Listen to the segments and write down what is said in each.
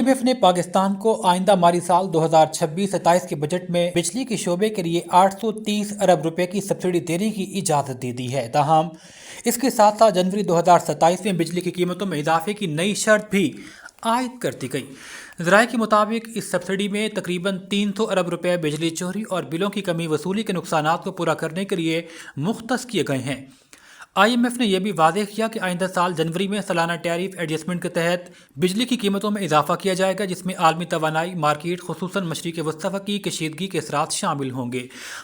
IMF ने पाकिस्तान को आइंदा माली साल 2026-27 के बजट में बिजली के शोबे के लिए 830 अरब रुपए की सब्सिडी देने की इजाज़त दे दी है। ताहम इसके साथ साथ जनवरी 2027 में बिजली की कीमतों में इजाफे की नई शर्त भी आयद कर दी गई। ज़राए के मुताबिक इस सब्सिडी में तकरीबन 300 अरब रुपए बिजली चोरी और बिलों की कमी वसूली के नुकसानात को पूरा करने के लिए मुख्तस किए गए हैं। IMF ने यह भी वाज़ेह किया कि आइंदा साल जनवरी में सालाना टैरिफ एडजस्टमेंट के तहत बिजली की कीमतों में इजाफा किया जाएगा, जिसमें आलमी तवानाई मार्केट खुसूसन मशरिक़ वस्ती की कशीदगी के असरात शामिल होंगे।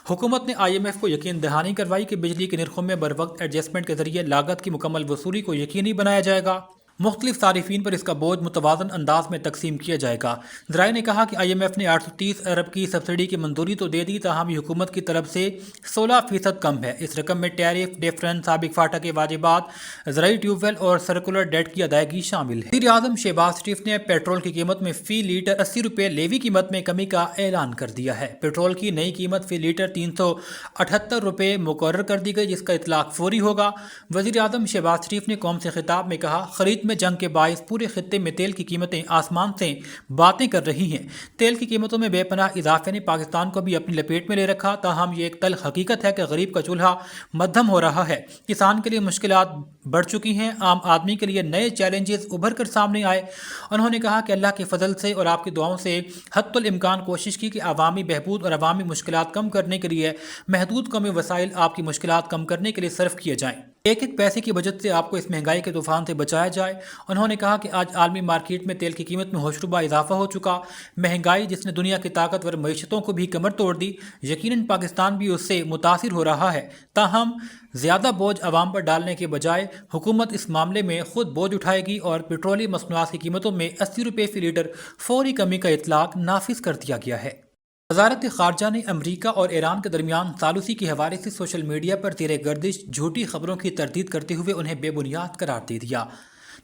हुकूमत ने IMF को यकीन दहानी करवाई कि बिजली के नरखों में बरवक्त एडजस्टमेंट के जरिए लागत की मुकम्मल वसूली को यकीनी बनाया जाएगा। मुख्तलिफ सारिफीन पर इसका बोझ मुतवाज़न अंदाज में तकसीम किया जाएगा। ज़राए ने कहा कि IMF ने 830 अरब की सब्सिडी की मंजूरी तो दे दी, ताहम ये हुकूमत की तरफ से 16% कम है। इस रकम में टैरिफ, डिफरेंस, साबिक फाटा के वाजिबात, ज़राई ट्यूबवेल और सर्कुलर डेट की अदायगी शामिल है। वज़ीर आज़म शहबाज शरीफ ने पेट्रोल की कीमत में फ़ी लीटर 80 रुपये लेवी कीमत में कमी का ऐलान कर दिया है। पेट्रोल की नई कीमत फ़ी लीटर 378 रुपये मुकर्रर कर दी गई, जिसका इतलाक फौरी होगा। वज़ीर आज़म शहबाज शरीफ ने कौम से खिताब में कहा, खरीद में जंग के बायस पूरे खित्ते में तेल की कीमतें आसमान से बातें कर रही हैं। तेल की कीमतों में बेपनाह इजाफे ने पाकिस्तान को भी अपनी लपेट में ले रखा। ताहम ये एक तल्ख हकीकत है कि गरीब का चूल्हा मध्यम हो रहा है। किसान के लिए मुश्किलात बढ़ चुकी हैं, आम आदमी के लिए नए चैलेंजेस उभर कर सामने आए। उन्होंने कहा कि अल्लाह के फजल से और आपकी दुआओं से हद्दुल इम्कान कोशिश की कि अवामी बहबूद और अवामी मुश्किलात कम करने के लिए महदूद कौमी वसाइल आपकी मुश्किलात कम करने के लिए सर्फ किए जाएँ। एक एक पैसे की बचत से आपको इस महंगाई के तूफान से बचाया जाए। उन्होंने कहा कि आज आलमी मार्केट में तेल की कीमत में होशरुबा इजाफा हो चुका। महंगाई जिसने दुनिया की ताकतवर मईशतों को भी कमर तोड़ दी, यकीनन पाकिस्तान भी उससे मुतासिर हो रहा है। ताहम ज़्यादा बोझ आवाम पर डालने के बजाय हुकूमत इस मामले में खुद बोझ उठाएगी और पेट्रोलियम मसनूआत की कीमतों में 80 रुपये फ़ी लीटर फौरी कमी का इतलाक नाफिज कर दिया गया है। वज़ारत ख़ारजा ने अमरीका और ईरान के दरमियान सालूसी के हवाले से सोशल मीडिया पर ज़ेरे गर्दिश झूठी खबरों की तरदीद करते हुए उन्हें बेबुनियाद करार दे दिया।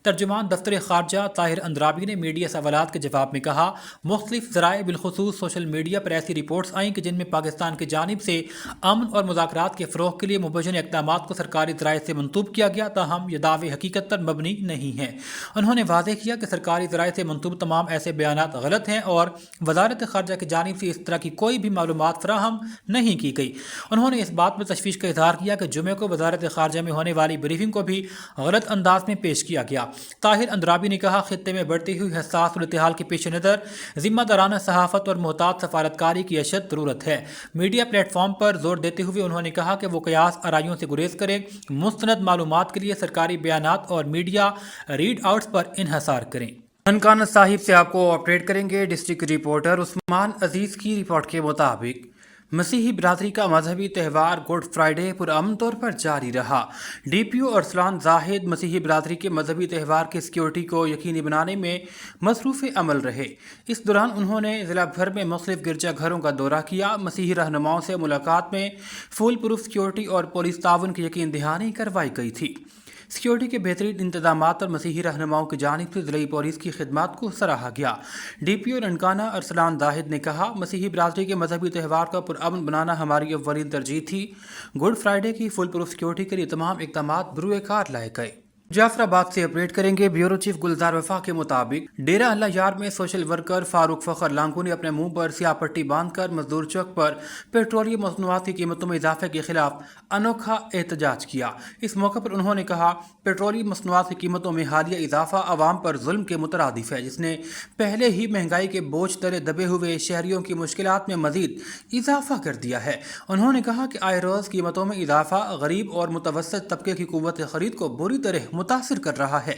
तर्जुमान दफ्तर ख़ारजा ताहिर अंद्राबी ने मीडिया सवालात के जवाब में कहा, मुख्तलिफ ज़राए बिलखुसूस सोशल मीडिया पर ऐसी रिपोर्ट्स आईं कि जिनमें पाकिस्तान की जानिब से अमन और मुज़ाकरात के फ़रोग़ के लिए मुबैन इक़दाम को सरकारी ज़राए से मंसूब किया गया। ताहम ये दावे हकीकत पर मबनी नहीं हैं। उन्होंने वाज़ेह किया कि सरकारी ज़राए से मंसूब तमाम ऐसे बयानात गलत हैं और वज़ारत ख़ारजा की जानिब से इस तरह की कोई भी मालूमात फ़राहम नहीं की गई। उन्होंने इस बात पर तशवीश का इज़हार किया कि जुमे को वज़ारत ख़ारजा में होने वाली ब्रीफिंग को भी गलत अंदाज में पेश किया गया। ताहिर अंद्राबी ने कहा, खित्ते में बढ़ती हुई हसास सूरत-ए-हाल के पेश नज़र ज़िम्मेदाराना सहाफ़त और मोहतात सफारतकारी की अशद ज़रूरत है। मीडिया प्लेटफॉर्म पर जोर देते हुए उन्होंने कहा कि वो कयास आराइयों से गुरेज करें, मुस्तनद मालूमात के लिए सरकारी बयानात और मीडिया रीड आउट्स पर इन्हसार करें। ननकाना साहिब से आपको अपडेट करेंगे डिस्ट्रिक्ट रिपोर्टर उस्मान अजीज़ की रिपोर्ट के मुताबिक मसीही बिरादरी का मजहबी त्यौहार गुड फ्राइडे पुरअमन तौर पर जारी रहा। DPO अरसलान जाहिद मसीही बिरादरी के मजहबी त्यौहार की सिक्योरिटी को यकीनी बनाने में मसरूफ़ अमल रहे। इस दौरान उन्होंने ज़िला भर में मुख्तलिफ गिरजा घरों का दौरा किया। मसीही रहनुमाओं से मुलाकात में फुल प्रूफ सिक्योरिटी और पुलिस ताउन की यकीन दहानी करवाई गई थी। सिक्योरिटी के बेहतरीन इंतजाम और मसीही रहनुमाओं की जानिब से ज़िला पुलिस की खिदमत को सराहा गया। DPO ननकाना अरसलान जाहिद ने कहा, मसीही बिरादरी के मजहबी त्यौहार का पुरअमन बनाना हमारी अव्वलीन तरजीह थी। गुड फ्राइडे की फुल प्रूफ सिक्योरिटी के लिए तमाम इक़दाम बरूए कार लाए गए। जाफराबाद से अपडेट करेंगे ब्यूरो चीफ गुलजार वफा के मुताबिक डेरा अल्लाह यार में सोशल वर्कर फारूक फ़खर लांगू ने अपने मुंह पर स्याह पट्टी बांधकर मजदूर चौक पर पेट्रोलियम मसनूआत की कीमतों में इजाफे के खिलाफ अनोखा एहतजाज किया। इस मौके पर उन्होंने कहा, पेट्रोलियम मसनूआत की कीमतों में हालिया इजाफा अवाम पर जुल्म के मुतरादिफ है, जिसने पहले ही महंगाई के बोझ तले दबे हुए शहरियों की मुश्किलात में मजीद इजाफा कर दिया है। उन्होंने कहा कि आए रोज़ कीमतों में इजाफा गरीब और मुतवस्सित तबके की कुव्वत खरीद को बुरी तरह मुतासिर कर रहा है।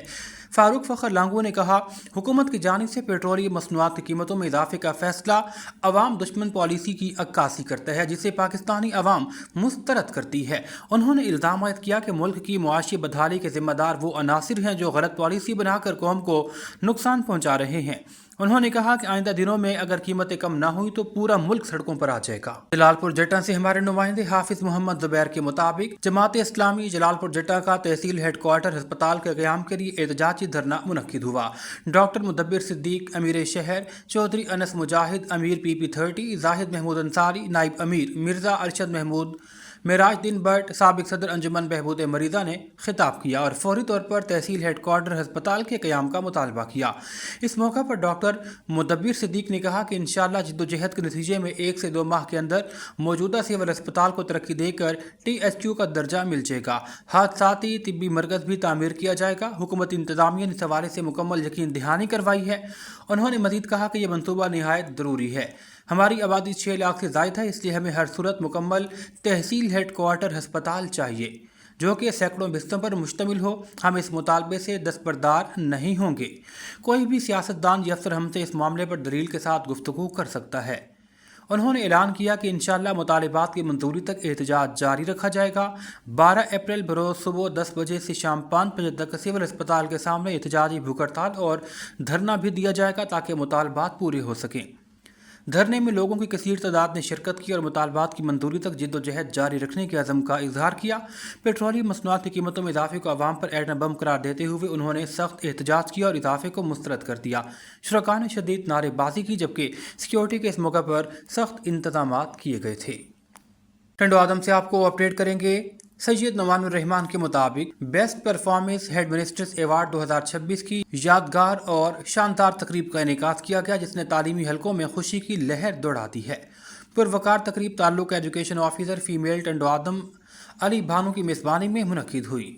फारूक फ़खर लांगू ने कहा, हुकूमत की जानिब से पेट्रोलियम मसनूआत की कीमतों में इजाफे का फैसला अवाम दुश्मन पॉलिसी की अक्कासी करता है, जिसे पाकिस्तानी अवाम मुस्तरद करती है। उन्होंने इल्ज़ाम किया कि मुल्क की मुआशी बदहाली के जिम्मेदार वो अनासिर हैं जो गलत पॉलिसी बनाकर कौम को नुकसान पहुँचा रहे हैं। उन्होंने कहा कि आइंदा दिनों में अगर कीमतें कम ना हुई तो पूरा मुल्क सड़कों पर आ जाएगा। जलालपुर जट्टा से हमारे नुमाइंदे हाफिज मोहम्मद जुबैर के मुताबिक जमात इस्लामी जलालपुर जट्टा का तहसील हेडक्वार्टर अस्पताल के क़याम के लिए एहतजाजी धरना मुनक्किद हुआ। डॉक्टर मुदब्बिर सिद्दीक अमीर शहर, चौधरी अनस मुजाहिद अमीर PP30, जाहिद महमूद अंसारी नाइब अमीर, मिर्ज़ा अरशद महमूद मेराज दिन भट्ट, साबिक सदर अंजुमन बहबूद मरीदा ने खिताब किया और फौरी तौर पर तहसील हेड क्वार्टर हस्पताल के क़याम का मुतालबा किया। इस मौका पर डॉक्टर मुदब्बिर सिद्दीक ने कहा कि इंशाअल्लाह जिद्दोजहद के नतीजे में 1 से 2 माह के अंदर मौजूदा सिविल अस्पताल को तरक्की देकर THQ का दर्जा मिल जाएगा। हादसाती तिब्बी मरकज़ भी तामीर किया जाएगा। हुकूमती इंतज़ामिया ने इस हवाले से मुकम्मल यकीन दहानी करवाई है। उन्होंने मज़ीद कहा कि यह मनसूबा निहायत ज़रूरी है। हमारी आबादी 6 लाख से ज़ायद है, इसलिए हमें हर सूरत मुकम्मल तहसील हेड क्वार्टर हस्पताल चाहिए जो कि सैकड़ों बिस्तरों पर मुश्तमिल हो। हम इस मुतालबे से दस्तबरदार नहीं होंगे। कोई भी सियासतदान या अफसर हमसे इस मामले पर दलील के साथ गुफ्तगू कर सकता है। उन्होंने ऐलान किया कि इंशाअल्लाह मुतालिबात की मंजूरी तक एहतजाज जारी रखा जाएगा। 12 अप्रैल बरोज़ सुबह 10 बजे से शाम 5 बजे तक सिविल अस्पताल के सामने एहतजाजी भूख हड़ताल और धरना भी दिया जाएगा ताकि मुतालबात पूरे हो सकें। धरने में लोगों की कसीर तादाद ने शिरकत की और मुतालबात की मंजूरी तक जिद्दोजहद जारी रखने के अज़म का इजहार किया। पेट्रोलियम मसनूआत की कीमतों में इजाफे को अवाम पर एटम बम करार देते हुए उन्होंने सख्त एहतजाज किया और इजाफे को मुस्तरद कर दिया। शुरका ने शदीद नारेबाजी की, जबकि सिक्योरिटी के इस मौके पर सख्त इंतजामात किए गए थे। टंडो आदम से आपको अपडेट करेंगे। सैयद नवानुर रहमान के मुताबिक best performance head ministers award 2026 की यादगार और शानदार तकरीब का इनेकाद किया गया, जिसने तालीमी हलकों में खुशी की लहर दौड़ा दी है। पुरवकार तकरीब ताल्लुक एजुकेशन ऑफिसर फीमेल टंडो आदम अली भानु की मेज़बानी में मुनक्किद हुई।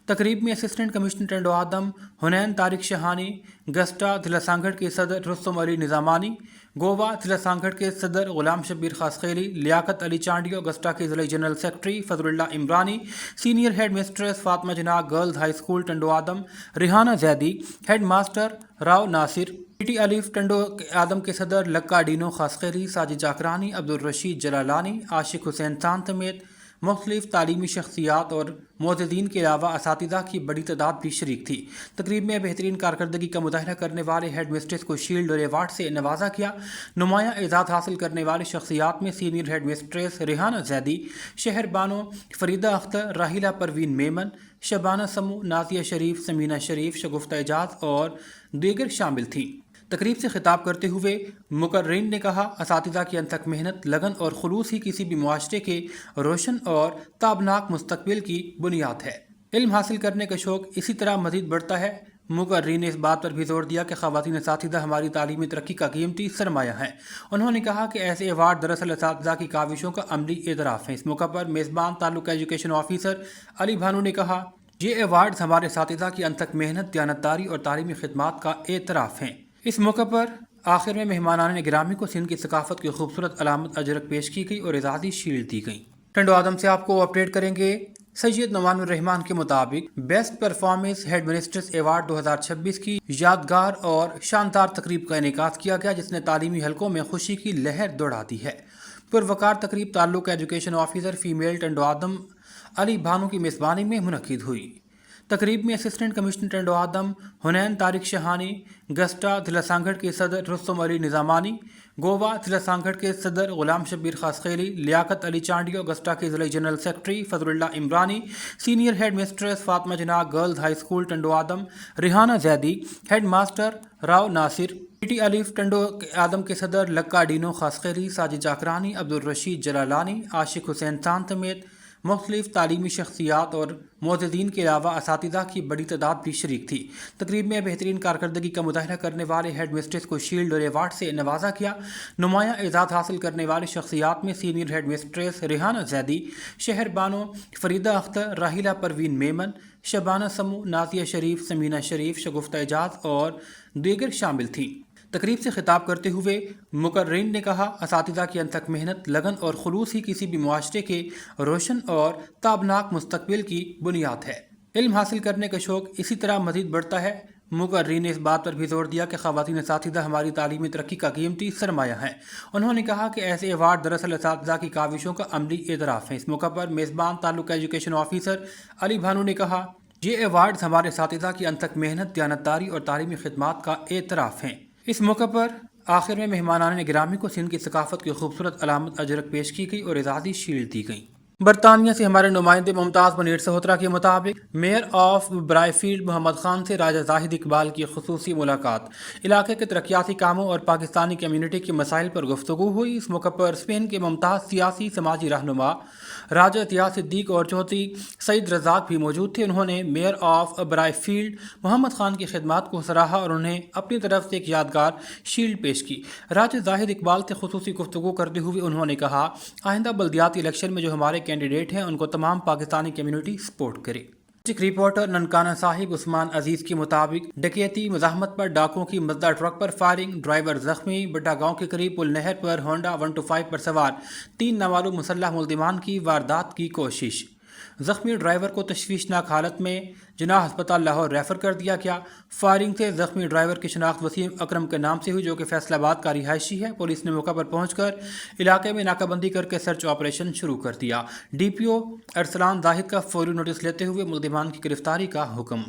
तकरीब में असिस्टेंट कमिश्नर टंडो आदम हुनैन तारिक शहानी, गस्टा जिला सांगड़ के सदर रुस्तम अली निज़ामानी, गोवा जिला सांगड़ के सदर गुलाम शब्बीर खासखेली, लियाकत अली चांडियो, गस्टा के जिला general secretary Fazlullah Imrani, senior head mistress Fatima Jana girls high school Tando Adam, Rehana Zaidi, head master Rao Nasir, PT Alif Tando Adam के सदर लक्का डीनो खासखेली, साजिद जाकरानी, अब्दुल रशीद जलालानी, आशिक हुसैन तान समेत मुख्तलिफ तालीमी शख्सियात और मोअज़्ज़िज़ीन के अलावा असातिज़ा की बड़ी तादाद भी शरीक थी। तकरीब में बेहतरीन कारकर्दगी का मुज़ाहरा करने वाले हेड मिस्ट्रेस को शील्ड और अवार्ड से नवाजा किया। नुमाया एजाज़ हासिल करने वाली शख्सियात में senior head mistress Rehana Zaidi, Shehar Bano Farida Akhtar, राहिला परवीन मेमन, शबाना समू, नाजिया शरीफ, समीना शरीफ, शगुफ्ता एजाज और दीगर शामिल थीं। तकरीब से खिताब करते हुए मुकर्रिन ने कहा, असातिज़ा की अनथक मेहनत, लगन और खुलूस ही किसी भी मुआशरे के रोशन और ताबनाक मुस्तकबिल की बुनियाद है। इल्म हासिल करने का शौक़ इसी तरह मज़ीद बढ़ता है। मुकर्रिन ने इस बात पर भी जोर दिया कि ख़वातीन असातिज़ा हमारी तालीमी तरक्की का कीमती सरमाया है। उन्होंने कहा कि ऐसे अवार्ड दरअसल असातिज़ा की काविशों का अमली एतराफ़ है। इस मौका पर मेज़बान ताल्लुक एजुकेशन ऑफिसर अली भानु ने कहा, ये अवार्ड हमारे असातिज़ा की अनथक मेहनत, दयानतदारी और तालीमी खिदमात का एतराफ़ हैं। इस मौके पर आखिर में मेहमानान गिरामी को सिंध की सकाफत की खूबसूरत अलामत अजरक पेश की गई और एजाज़ी शील्ड दी गई। टंडो आदम से आपको अपडेट करेंगे। सैयद नवानुर रहमान के मुताबिक best performance head ministers award 2026 की यादगार और शानदार तकरीब का इनेकाद किया गया, जिसने तालीमी हलकों में खुशी की लहर दौड़ा दी है। पुरवकार तकरीब ताल्लुक एजुकेशन ऑफिसर फीमेल टंडो आदम अली भानु की मेज़बानी में मुनक्किद हुई। तकरीब में असिस्टेंट कमिश्नर टंडो आदम हुनैन तारिक शहानी, गस्टा जिला सांगड़ के सदर रुस्तम अली निज़ामानी, गोवा जिला सांगड़ के सदर गुलाम शब्बीर खासखेली, लियाकत अली चांडियो, गस्टा के जिला general secretary Fazlullah Imrani, senior head mistress Fatima Jana girls high school Tando Adam, Rehana Zaidi, head master Rao Nasir, PT Alif Tando Adam के सदर लक्का डीनो खासखेली, साजिद जाकरानी, अब्दुल रशीद जलालानी, आशिक हुसैन तान समेत मुख्तलिफ तालीमी शख्सियात और मोअज़्ज़िज़ीन के अलावा असातिज़ा की बड़ी तादाद भी शरीक थी। तकरीब में बेहतरीन कारकर्दगी का मुज़ाहरा करने वाले हेड मिस्ट्रेस को शील्ड और अवार्ड से नवाजा किया। नुमाया एजाज़ हासिल करने वाली शख्सियात में senior head mistress Rehana Zaidi, Shehar Bano Farida Akhtar, राहिला परवीन मेमन, शबाना समू, नाजिया शरीफ, समीना शरीफ, शगुफ्ता एजाज और दीगर शामिल थीं। तकरीब से खिताब करते हुए मुकर्रिन ने कहा, असातिज़ा की अनथक मेहनत, लगन और खुलूस ही किसी भी मुआशरे के रोशन और ताबनाक मुस्तकबिल की बुनियाद है। इल्म हासिल करने का शौक़ इसी तरह मज़ीद बढ़ता है। मुकर्रिन ने इस बात पर भी जोर दिया कि ख़वातीन असातिज़ा हमारी तालीमी तरक्की का कीमती सरमाया है। उन्होंने कहा कि ऐसे अवार्ड दरअसल असातिज़ा की काविशों का अमली एतराफ़ है। इस मौका पर मेज़बान ताल्लुक एजुकेशन ऑफिसर अली भानु ने कहा, ये अवार्ड हमारे असातिज़ा की अनथक मेहनत, दयानतदारी और तालीमी खिदमात का एतराफ़ हैं। इस मौके पर आखिर में मेहमानान गिरामी को सिंध की सकाफत की खूबसूरत अलामत अजरक पेश की गई और एजाज़ी शील्ड दी गई। برطانیہ سے ہمارے نمائندے ممتاز منیر سہوترا کے مطابق میئر آف برائے فیلڈ محمد خان سے راجہ زاہد اقبال کی خصوصی ملاقات، علاقے کے ترقیاتی کاموں اور پاکستانی کمیونٹی کے مسائل پر گفتگو ہوئی۔ اس موقع پر اسپین کے ممتاز سیاسی سماجی رہنما راجہ اطیاز صدیق اور چوہدری سعید رزاق بھی موجود تھے۔ انہوں نے میئر آف برائے فیلڈ محمد خان کی خدمات کو سراہا اور انہیں اپنی طرف سے ایک یادگار شیلڈ پیش کی۔ راجہ زاہد اقبال سے خصوصی گفتگو کرتے ہوئے انہوں نے کہا، آئندہ بلدیاتی الیکشن میں جو ہمارے کینڈیڈیٹ ہیں ان کو تمام پاکستانی کمیونٹی سپورٹ کرے۔ ڈسٹرکٹ رپورٹر ننکانہ صاحب عثمان عزیز کے مطابق ڈکیتی مزاحمت پر ڈاکوؤں کی مزدہ ٹرک پر فائرنگ، ڈرائیور زخمی، بٹا گاؤں کے قریب پل نہر پر ہونڈا 125 پر سوار 3 نامعلوم مسلح ملزمان کی واردات کی کوشش، زخمی ڈرائیور کو تشویشناک حالت میں جناح ہسپتال لاہور ریفر کر دیا گیا۔ فائرنگ سے زخمی ڈرائیور کی شناخت وسیم اکرم کے نام سے ہوئی جو کہ فیصل آباد کا رہائشی ہے۔ پولیس نے موقع پر پہنچ کر علاقے میں ناکہ بندی کر کے سرچ آپریشن شروع کر دیا۔ ڈی پی او ارسلان زاہد کا فوری نوٹس لیتے ہوئے ملزمان کی گرفتاری کا حکم۔